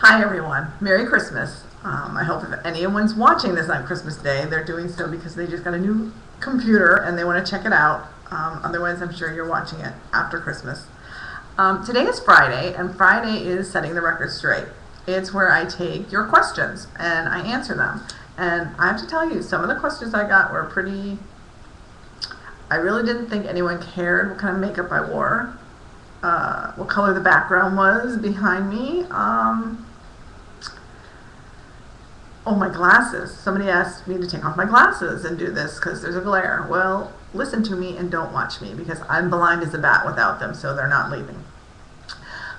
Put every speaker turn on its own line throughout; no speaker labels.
Hi everyone, Merry Christmas. I hope if anyone's watching this on Christmas Day, they're doing so because they just got a new computer and they want to check it out. Otherwise, I'm sure you're watching it after Christmas. Today is Friday, and Friday is Setting the Record Straight. It's where I take your questions and I answer them. And I have to tell you, some of the questions I got were pretty... I really didn't think anyone cared what kind of makeup I wore, what color the background was behind me. Oh, my glasses. Somebody asked me to take off my glasses and do this because there's a glare. Well, listen to me and don't watch me because I'm blind as a bat without them, so they're not leaving.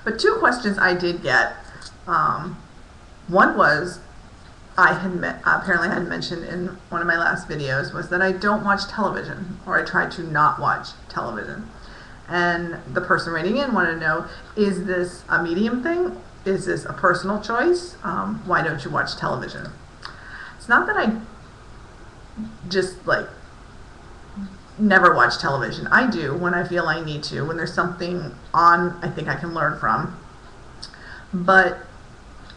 But two questions I did get. One was, apparently I had mentioned in one of my last videos, was that I don't watch television, or I try to not watch television. And the person writing in wanted to know, is this a medium thing? Is this a personal choice? Why don't you watch television? It's not that I just never watch television. I do when I feel I need to, when there's something on I think I can learn from. But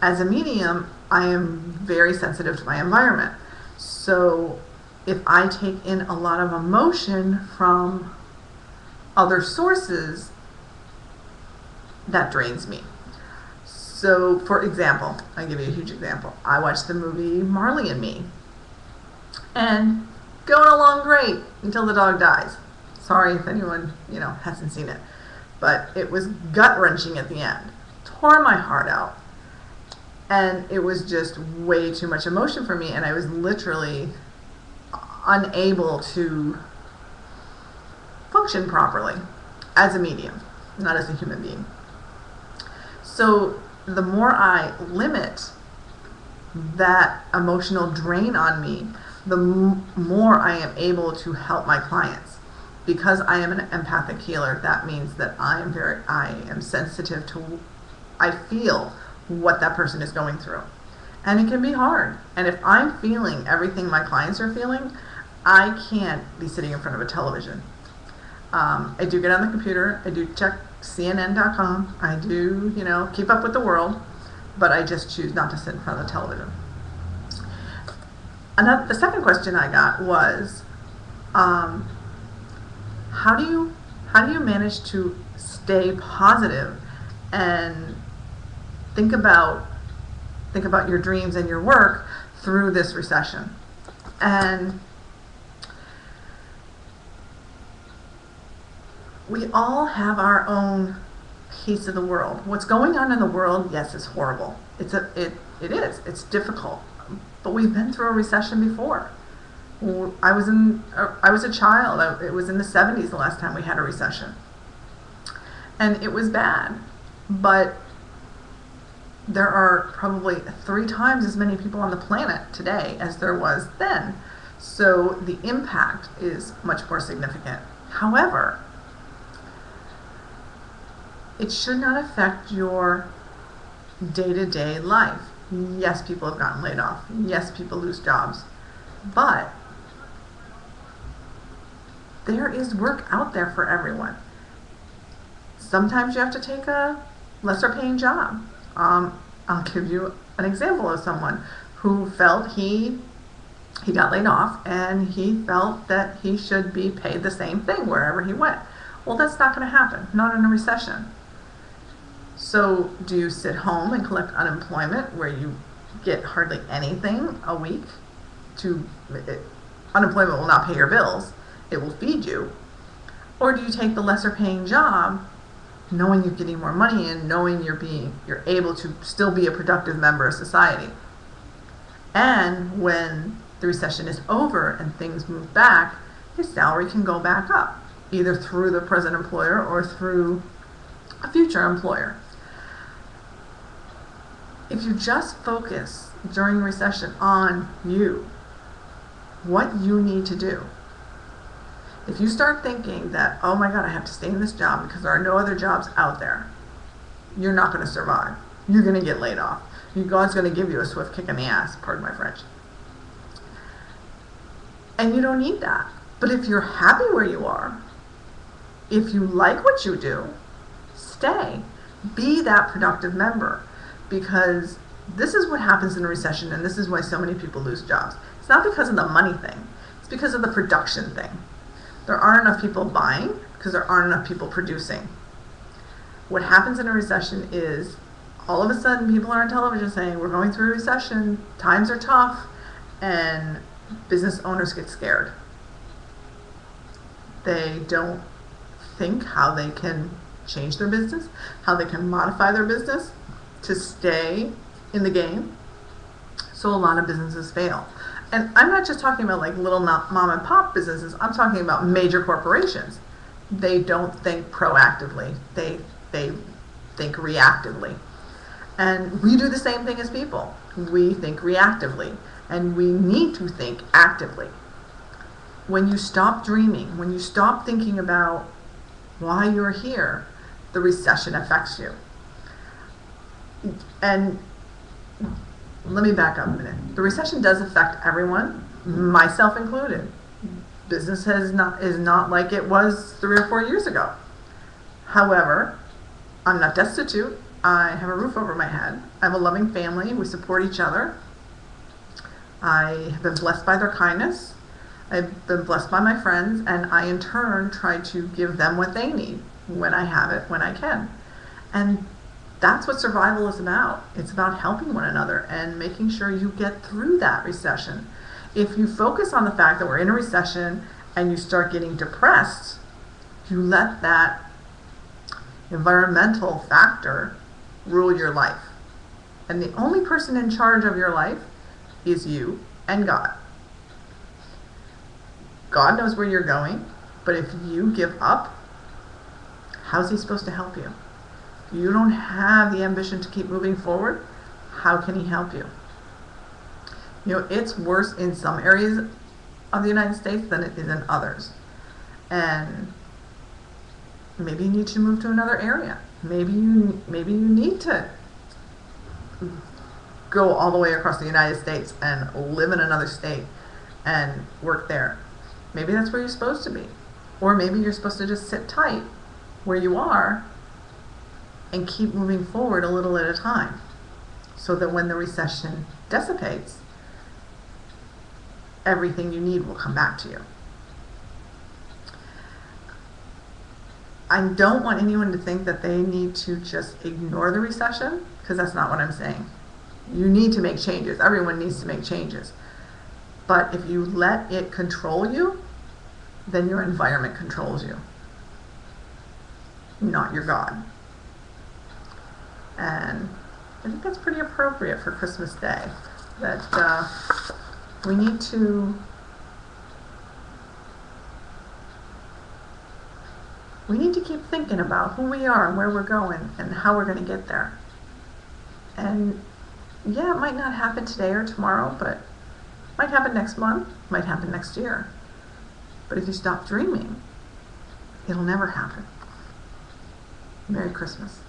as a medium, I am very sensitive to my environment. So if I take in a lot of emotion from other sources, that drains me. So, for example, I'll give you a huge example. I watched the movie Marley and Me, and going along great until the dog dies. Sorry if anyone, hasn't seen it, but it was gut-wrenching at the end. Tore my heart out, and it was just way too much emotion for me, and I was literally unable to function properly as a medium, not as a human being. So the more I limit that emotional drain on me, the more I am able to help my clients. Because I am an empathic healer, that means that I am sensitive to, I feel what that person is going through. And it can be hard. And if I'm feeling everything my clients are feeling, I can't be sitting in front of a television. I do get on the computer, I do check CNN.com, I do, keep up with the world, but I just choose not to sit in front of the television. The second question I got was, how do you manage to stay positive and think about your dreams and your work through this recession? And we all have our own piece of the world. What's going on in the world, yes, is horrible. It is. It's difficult. But we've been through a recession before. I was a child. It was in the 70s the last time we had a recession. And it was bad. But there are probably 3 times as many people on the planet today as there was then. So the impact is much more significant. However, it should not affect your day-to-day life. Yes, people have gotten laid off. Yes, people lose jobs. But there is work out there for everyone. Sometimes you have to take a lesser paying job. I'll give you an example of someone who felt he got laid off and he felt that he should be paid the same thing wherever he went. Well, that's not going to happen, not in a recession. So do you sit home and collect unemployment where you get hardly anything a week? Unemployment will not pay your bills. It will feed you. Or do you take the lesser paying job knowing you're getting more money and knowing you're able to still be a productive member of society? And when the recession is over and things move back, your salary can go back up, either through the present employer or through a future employer. If you just focus during recession on what you need to do, if you start thinking that, oh my God, I have to stay in this job because there are no other jobs out there, you're not going to survive. You're going to get laid off. God's going to give you a swift kick in the ass, pardon my French. And you don't need that. But if you're happy where you are, if you like what you do, stay. Be that productive member. because this is what happens in a recession, and this is why so many people lose jobs. It's not because of the money thing, it's because of the production thing. There aren't enough people buying because there aren't enough people producing. What happens in a recession is all of a sudden people are on television saying we're going through a recession, times are tough, and business owners get scared. They don't think how they can change their business, how they can modify their business to stay in the game. So a lot of businesses fail. And I'm not just talking about like little mom and pop businesses, I'm talking about major corporations. They don't think proactively, they think reactively. And we do the same thing as people. We think reactively, and we need to think actively. When you stop dreaming, when you stop thinking about why you're here, the recession affects you. And let me back up a minute. The recession does affect everyone, myself included. Business is not like it was 3 or 4 years ago. However, I'm not destitute. I have a roof over my head. I have a loving family. We support each other. I have been blessed by their kindness. I've been blessed by my friends, and I in turn try to give them what they need when I have it, when I can. And that's what survival is about. It's about helping one another and making sure you get through that recession. If you focus on the fact that we're in a recession and you start getting depressed, you let that environmental factor rule your life. And the only person in charge of your life is you and God. God knows where you're going, but if you give up, how's he supposed to help you? If you don't have the ambition to keep moving forward, how can he help you? You know, it's worse in some areas of the United States than it is in others. And maybe you need to move to another area. Maybe you need to go all the way across the United States and live in another state and work there. Maybe that's where you're supposed to be. Or maybe you're supposed to just sit tight where you are and keep moving forward a little at a time, so that when the recession dissipates, everything you need will come back to you. I don't want anyone to think that they need to just ignore the recession, because that's not what I'm saying. You need to make changes. Everyone needs to make changes. But if you let it control you, then your environment controls you, not your God. And I think that's pretty appropriate for Christmas Day, that we need to keep thinking about who we are and where we're going and how we're going to get there. And yeah, it might not happen today or tomorrow, but it might happen next month, might happen next year. But if you stop dreaming, it'll never happen. Merry Christmas.